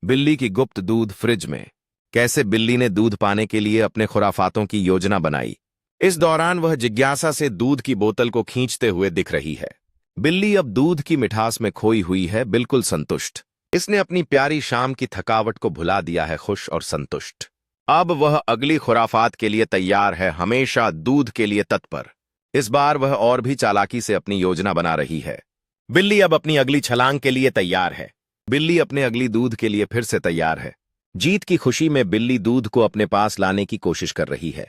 बिल्ली की गुप्त दूध फ्रिज में। कैसे बिल्ली ने दूध पाने के लिए अपने खुराफातों की योजना बनाई। इस दौरान वह जिज्ञासा से दूध की बोतल को खींचते हुए दिख रही है। बिल्ली अब दूध की मिठास में खोई हुई है, बिल्कुल संतुष्ट। इसने अपनी प्यारी शाम की थकावट को भुला दिया है, खुश और संतुष्ट। अब वह अगली खुराफात के लिए तैयार है, हमेशा दूध के लिए तत्पर। इस बार वह और भी चालाकी से अपनी योजना बना रही है। बिल्ली अब अपनी अगली छलांग के लिए तैयार है। बिल्ली अपने अगली दूध के लिए फिर से तैयार है। जीत की खुशी में बिल्ली दूध को अपने पास लाने की कोशिश कर रही है।